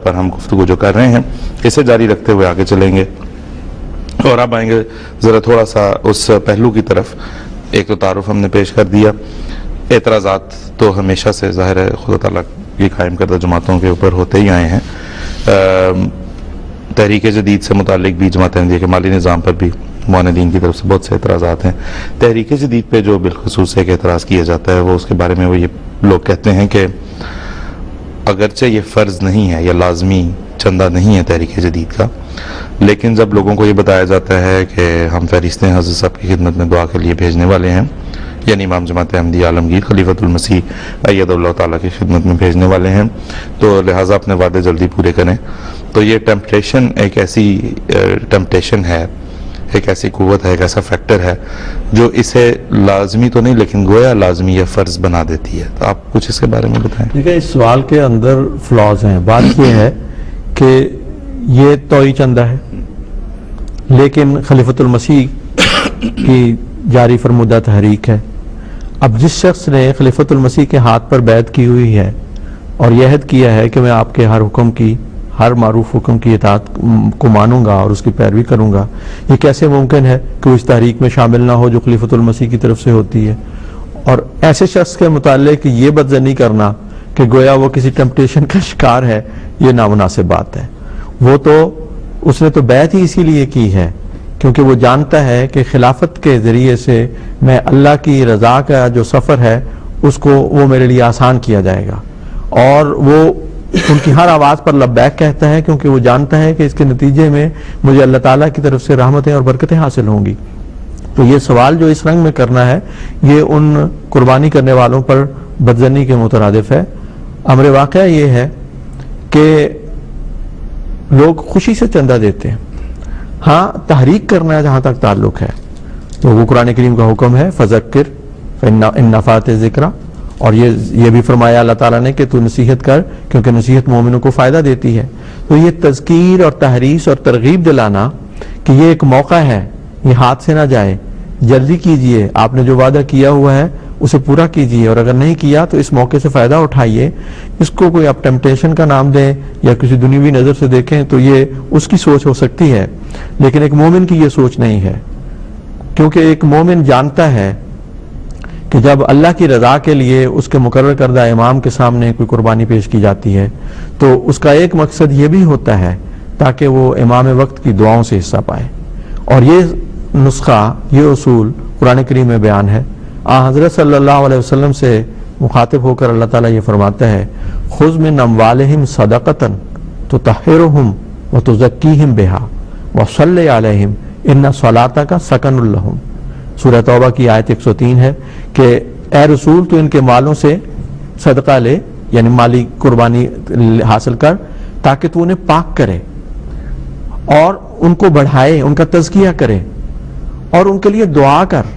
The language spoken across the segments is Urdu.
پر ہم گفتگو جو کر رہے ہیں اسے جاری رکھتے ہوئے آگے چلیں گے، اور اب آئیں گے ذرا تھوڑا سا اس پہلو کی طرف۔ ایک تو تعارف ہم نے پیش کر دیا، اعتراضات تو ہمیشہ سے ظاہر ہے خدا تعالیٰ کی قائم کردہ جماعتوں کے اوپر ہوتے ہی آئے ہیں۔ تحریک جدید سے متعلق بھی، جماعت احمدیہ کے مالی نظام پر بھی معاندین کی طرف سے بہت سے اعتراضات ہیں۔ تحریک جدید پہ جو بالخصوص ایک اعتراض کیا جاتا ہے وہ اس کے بارے میں وہ یہ لوگ کہتے ہیں کہ اگرچہ یہ فرض نہیں ہے یا لازمی چندہ نہیں ہے تحریک جدید کا، لیکن جب لوگوں کو یہ بتایا جاتا ہے کہ ہم فہرستیں حضرت صاحب کی خدمت میں دعا کے لیے بھیجنے والے ہیں، یعنی امام جماعت احمدیہ عالمگیر خلیفۃ المسیح اید اللہ تعالیٰ کی خدمت میں بھیجنے والے ہیں، تو لہٰذا اپنے وعدے جلدی پورے کریں۔ تو یہ ٹیمپٹیشن ایک ایسی ٹیمپٹیشن ہے، ایک ایسی قوت ہے، ایک ایسا فیکٹر ہے جو اسے لازمی تو نہیں لیکن گویا لازمی یا فرض بنا دیتی ہے۔ تو آپ کچھ اس کے بارے میں بتائیں۔ دیکھیں، اس سوال کے اندر فلاز ہیں۔ بات یہ ہے کہ یہ توئی چندہ ہے، لیکن خلیفۃ المسیح کی جاری فرمودہ تحریک ہے۔ اب جس شخص نے خلیفۃ المسیح کے ہاتھ پر بیعت کی ہوئی ہے اور یہ عہد کیا ہے کہ میں آپ کے ہر حکم کی، ہر معروف حکم کی اطاعت کو مانوں گا اور اس کی پیروی کروں گا، یہ کیسے ممکن ہے کہ وہ اس تحریک میں شامل نہ ہو جو خلیفۃ المسیح کی طرف سے ہوتی ہے؟ اور ایسے شخص کے متعلق یہ بدظنی کرنا کہ گویا وہ کسی ٹیمپٹیشن کا شکار ہے، یہ نامناسب بات ہے۔ وہ تو اس نے تو بیعت ہی اسی لیے کی ہے کیونکہ وہ جانتا ہے کہ خلافت کے ذریعے سے میں اللہ کی رضا کا جو سفر ہے اس کو وہ میرے لیے آسان کیا جائے گا، اور وہ ان کی ہر آواز پر لبیک کہتا ہے کیونکہ وہ جانتا ہے کہ اس کے نتیجے میں مجھے اللہ تعالیٰ کی طرف سے رحمتیں اور برکتیں حاصل ہوں گی۔ تو یہ سوال جو اس رنگ میں کرنا ہے یہ ان قربانی کرنے والوں پر بدظنی کے مترادف ہے۔ امر واقعہ یہ ہے کہ لوگ خوشی سے چندہ دیتے ہیں، ہاں تحریک کرنا جہاں تک تعلق ہے تو وہ قرآن کریم کا حکم ہے، فذکر فإن نفعت الذکریٰ، اور یہ بھی فرمایا اللہ تعالیٰ نے کہ تو نصیحت کر کیونکہ نصیحت مومنوں کو فائدہ دیتی ہے۔ تو یہ تذکیر اور تحریص اور ترغیب دلانا کہ یہ ایک موقع ہے، یہ ہاتھ سے نہ جائے، جلدی کیجئے، آپ نے جو وعدہ کیا ہوا ہے اسے پورا کیجئے، اور اگر نہیں کیا تو اس موقع سے فائدہ اٹھائیے۔ اس کو کوئی آپ ٹیمپٹیشن کا نام دیں یا کسی دنیوی نظر سے دیکھیں تو یہ اس کی سوچ ہو سکتی ہے، لیکن ایک مومن کی یہ سوچ نہیں ہے، کیونکہ ایک مومن جانتا ہے کہ جب اللہ کی رضا کے لیے اس کے مقرر کردہ امام کے سامنے کوئی قربانی پیش کی جاتی ہے تو اس کا ایک مقصد یہ بھی ہوتا ہے تاکہ وہ امام وقت کی دعاؤں سے حصہ پائے، اور یہ نسخہ، یہ اصول قرآن کریم میں بیان ہے۔ حضرت صلی اللہ علیہ وسلم سے مخاطب ہو کر اللہ تعالیٰ یہ فرماتا ہے، خذ من اموالہم صدقۃ تطہرہم وتزکیہم بہا وصلی علیہم ان صلاتک سکن لہم۔ سورہ توبہ کی آیت 103 ہے کہ اے رسول تو ان کے مالوں سے صدقہ لے، یعنی مالی قربانی حاصل کر تاکہ تو انہیں پاک کرے اور ان کو بڑھائے، ان کا تزکیہ کرے، اور ان کے لیے دعا کر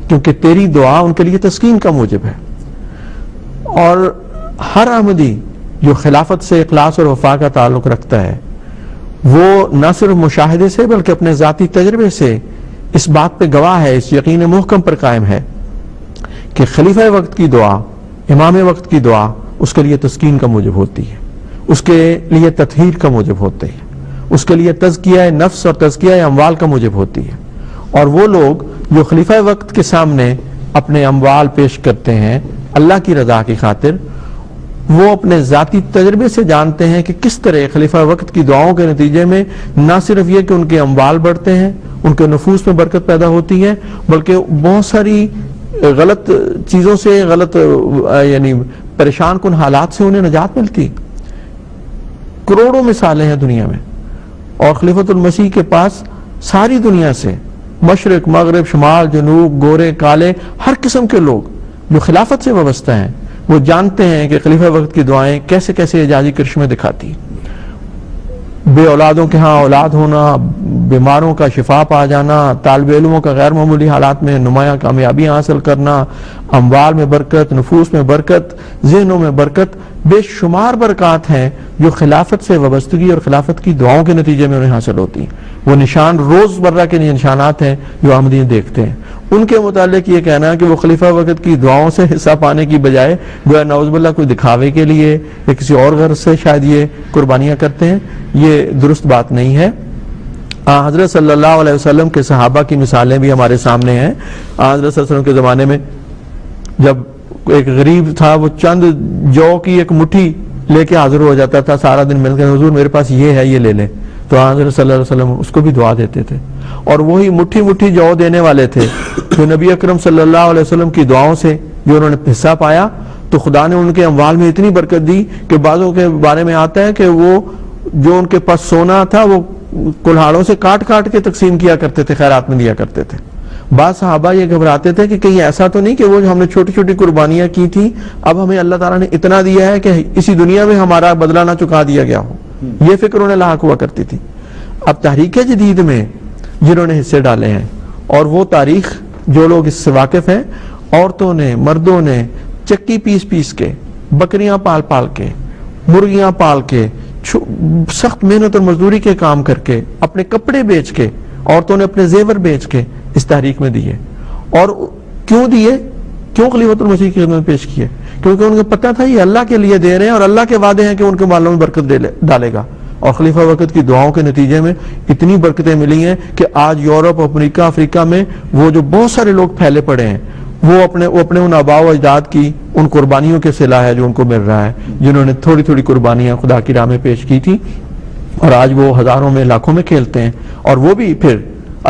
کیونکہ تیری دعا ان کے لیے تسکین کا موجب ہے۔ اور ہر احمدی جو خلافت سے اخلاص اور وفا کا تعلق رکھتا ہے وہ نہ صرف مشاہدے سے بلکہ اپنے ذاتی تجربے سے اس بات پہ گواہ ہے، اس یقین محکم پر قائم ہے کہ خلیفہ وقت کی دعا، امام وقت کی دعا اس کے لیے تسکین کا موجب ہوتی ہے، اس کے لیے تطہیر کا موجب ہوتی ہے، اس کے لیے تزکیہ نفس اور تزکیہ اموال کا موجب ہوتی ہے۔ اور وہ لوگ جو خلیفہ وقت کے سامنے اپنے اموال پیش کرتے ہیں اللہ کی رضا کی خاطر، وہ اپنے ذاتی تجربے سے جانتے ہیں کہ کس طرح خلیفہ وقت کی دعاؤں کے نتیجے میں نہ صرف یہ کہ ان کے اموال بڑھتے ہیں، ان کے نفوس میں برکت پیدا ہوتی ہے، بلکہ بہت ساری غلط چیزوں سے، غلط یعنی پریشان کن حالات سے انہیں نجات ملتی۔ کروڑوں مثالیں ہیں دنیا میں، اور خلیفۃ المسیح کے پاس ساری دنیا سے، مشرق مغرب شمال جنوب، گورے کالے، ہر قسم کے لوگ جو خلافت سے وابستہ ہیں وہ جانتے ہیں کہ خلیفہ وقت کی دعائیں کیسے کیسے اعجازی کرشمے دکھاتی۔ بے اولادوں کے ہاں اولاد ہونا، بیماروں کا شفا پا جانا، طالب علموں کا غیر معمولی حالات میں نمایاں کامیابیاں حاصل کرنا، اموال میں برکت، نفوس میں برکت، ذہنوں میں برکت، بے شمار برکات ہیں جو خلافت سے وابستگی اور خلافت کی دعاؤں کے نتیجے میں انہیں حاصل ہوتی ہیں۔ وہ نشان روز مرہ کے نشانات ہیں جو احمدی دیکھتے ہیں، ان کے متعلق یہ کہنا کہ وہ خلیفہ وقت کی دعاؤں سے حصہ پانے کی بجائے گویا نعوذ باللہ کوئی دکھاوے کے لیے یا کسی اور غرض سے شاید یہ قربانیاں کرتے ہیں، یہ درست بات نہیں ہے۔ حضرت صلی اللہ علیہ وسلم کے صحابہ کی مثالیں بھی ہمارے سامنے ہیں۔ حضرت صلی اللہ علیہ وسلم کے زمانے میں جب ایک غریب تھا، وہ چند جو کی ایک مٹھی لے کے حاضر ہو جاتا تھا، سارا دن مل کر حضور میرے پاس یہ ہے، یہ لے لیں، تو حضرت صلی اللہ علیہ وسلم اس کو بھی دعا دیتے تھے، اور وہی مٹھی مٹھی جو دینے والے تھے جو نبی اکرم صلی اللہ علیہ وسلم کی دعاؤں سے جو انہوں نے حصہ پایا، تو خدا نے ان کے اموال میں اتنی برکت دی کہ بعضوں کے بارے میں آتا ہے کہ وہ جو ان کے پاس سونا تھا وہ کلہاڑوں سے کاٹ کاٹ کے تقسیم کیا کرتے تھے، خیرات میں دیا کرتے تھے۔ بعض صحابہ یہ گھبراتے تھے کہ کہیں ایسا تو نہیں کہ وہ جو ہم نے چھوٹی چھوٹی قربانیاں کی تھیں اب ہمیں اللہ تعالیٰ نے اتنا دیا ہے کہ اسی دنیا میں ہمارا بدلہ نہ چکا دیا گیا ہو، یہ فکر انہیں لاحق ہوا کرتی تھی۔ اب تحریک جدید میں جنہوں نے حصے ڈالے ہیں، اور وہ تاریخ جو لوگ اس سے واقف ہیں، عورتوں نے مردوں نے چکی پیس پیس کے، بکریاں پال پال کے، مرغیاں پال کے، سخت محنت اور مزدوری کے کام کر کے، اپنے کپڑے بیچ کے، عورتوں نے اپنے زیور بیچ کے اس تحریک میں دیے۔ اور کیوں دیے؟ کیوں خلیفۃ المسیح کی خدمت پیش کیے؟ کیونکہ ان کو پتہ تھا یہ اللہ کے لیے دے رہے ہیں اور اللہ کے وعدے ہیں کہ ان کے مالوں میں برکت ڈالے گا، اور خلیفہ وقت کی دعاؤں کے نتیجے میں اتنی برکتیں ملی ہیں کہ آج یورپ، امریکہ، افریقہ میں وہ جو بہت سارے لوگ پھیلے پڑے ہیں، وہ اپنے ان آباء و اجداد کی ان قربانیوں کے صلہ ہے جو ان کو مل رہا ہے، جنہوں نے تھوڑی تھوڑی قربانیاں خدا کی راہ میں پیش کی تھی، اور آج وہ ہزاروں میں لاکھوں میں کھیلتے ہیں، اور وہ بھی پھر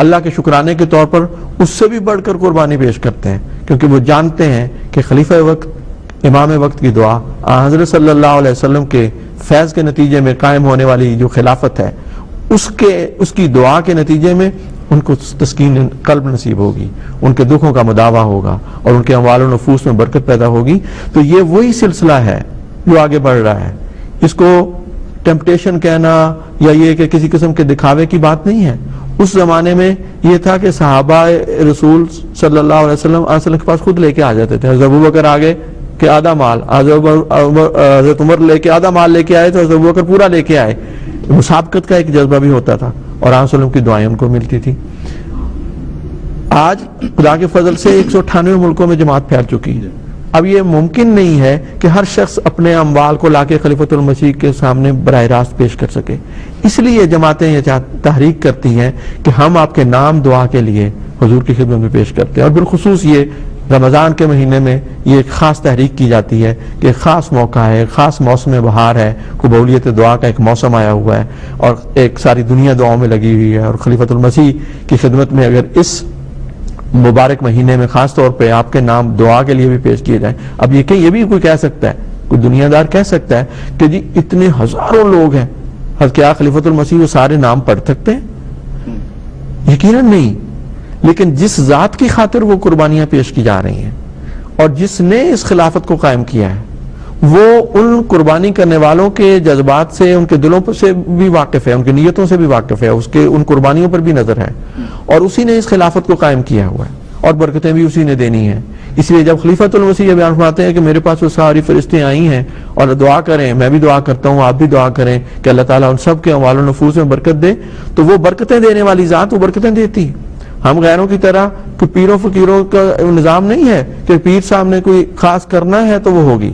اللہ کے شکرانے کے طور پر اس سے بھی بڑھ کر قربانی پیش کرتے ہیں، کیونکہ وہ جانتے ہیں کہ خلیفہ وقت، امام وقت کی دعا، حضرت صلی اللہ علیہ وسلم کے فیض کے نتیجے میں قائم ہونے والی جو خلافت ہے، اس کی دعا کے نتیجے میں ان کو تسکین قلب نصیب ہوگی، ان کے دکھوں کا مداوع ہوگا، اور ان کے اموال و نفوس میں برکت پیدا ہوگی۔ تو یہ وہی سلسلہ ہے جو آگے بڑھ رہا ہے، اس کو ٹیمپٹیشن کہنا یا یہ کہ کسی قسم کے دکھاوے کی بات نہیں ہے۔ اس زمانے میں یہ تھا کہ صحابہ رسول صلی اللہ علیہ وسلم کے پاس خود لے کے آ جاتے تھے۔ حضرت ابوبکر آگے کہ آدھا مال، حضرت عمر لے کے آدھا مال لے کے آئے تو حضرت ابوبکر پورا لے کے آئے۔ مسابقت کا ایک جذبہ بھی ہوتا تھا، اور آپ وسلم کی دعائیں ان کو ملتی تھی۔ آج خدا کے فضل سے 198 ملکوں میں جماعت پھیل چکی ہے۔ اب یہ ممکن نہیں ہے کہ ہر شخص اپنے اموال کو لا کے خلیفۃ المسیح کے سامنے براہ راست پیش کر سکے، اس لیے جماعتیں یہ تحریک کرتی ہیں کہ ہم آپ کے نام دعا کے لیے حضور کی خدمت میں پیش کرتے ہیں، اور بالخصوص یہ رمضان کے مہینے میں یہ ایک خاص تحریک کی جاتی ہے کہ ایک خاص موقع ہے، ایک خاص موسم بہار ہے، قبولیت دعا کا ایک موسم آیا ہوا ہے، اور ایک ساری دنیا دعاؤں میں لگی ہوئی ہے، اور خلیفۃ المسیح کی خدمت میں اگر اس مبارک مہینے میں خاص طور پہ آپ کے نام دعا کے لیے بھی پیش کیے جائیں۔ اب یہ بھی کوئی کہہ سکتا ہے، کوئی دنیا دار کہہ سکتا ہے کہ جی اتنے ہزاروں لوگ ہیں، کیا خلیفۃ المسیح وہ سارے نام پڑھ سکتے ہیں؟ یقیناً نہیں، لیکن جس ذات کی خاطر وہ قربانیاں پیش کی جا رہی ہیں، اور جس نے اس خلافت کو قائم کیا ہے، وہ ان قربانی کرنے والوں کے جذبات سے، ان کے دلوں سے بھی واقف ہے، ان کی نیتوں سے بھی واقف ہے، ان قربانیوں پر بھی نظر ہے، اور اسی نے اس خلافت کو قائم کیا ہوا ہے، اور برکتیں بھی اسی نے دینی ہیں۔ اس لیے جب خلیفۃ المسیح یہ بیان فرماتے ہیں کہ میرے پاس وہ ساری فرشتیں آئی ہیں اور دعا کریں، میں بھی دعا کرتا ہوں، آپ بھی دعا کریں کہ اللہ تعالیٰ ان سب کے اموال و نفوس میں برکت دے، تو وہ برکتیں دینے والی ذات وہ برکتیں دیتی۔ ہم غیروں کی طرح کوئی پیروں فقیروں کا نظام نہیں ہے کہ پیر صاحب نے کوئی خاص کرنا ہے تو وہ ہوگی۔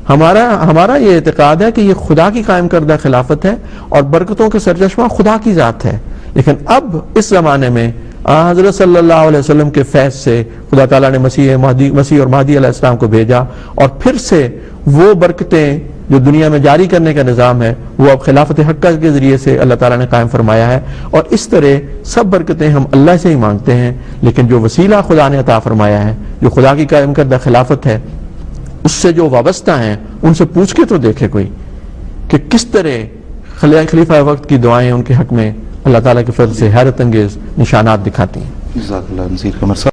ہمارا یہ اعتقاد ہے کہ یہ خدا کی قائم کردہ خلافت ہے، اور برکتوں کے سرچشمہ خدا کی ذات ہے۔ لیکن اب اس زمانے میں حضرت صلی اللہ علیہ وسلم کے فیض سے خدا تعالیٰ نے مسیح اور مہدی علیہ السلام کو بھیجا، اور پھر سے وہ برکتیں جو دنیا میں جاری کرنے کا نظام ہے وہ اب خلافت حقہ کے ذریعے سے اللہ تعالیٰ نے قائم فرمایا ہے، اور اس طرح سب برکتیں ہم اللہ سے ہی مانگتے ہیں، لیکن جو وسیلہ خدا نے عطا فرمایا ہے، جو خدا کی قائم کردہ خلافت ہے، اس سے جو وابستہ ہیں ان سے پوچھ کے تو دیکھے کوئی کہ کس طرح خلیفہ وقت کی دعائیں ان کے حق میں اللہ تعالیٰ کے فضل سے حیرت انگیز نشانات دکھاتی ہیں۔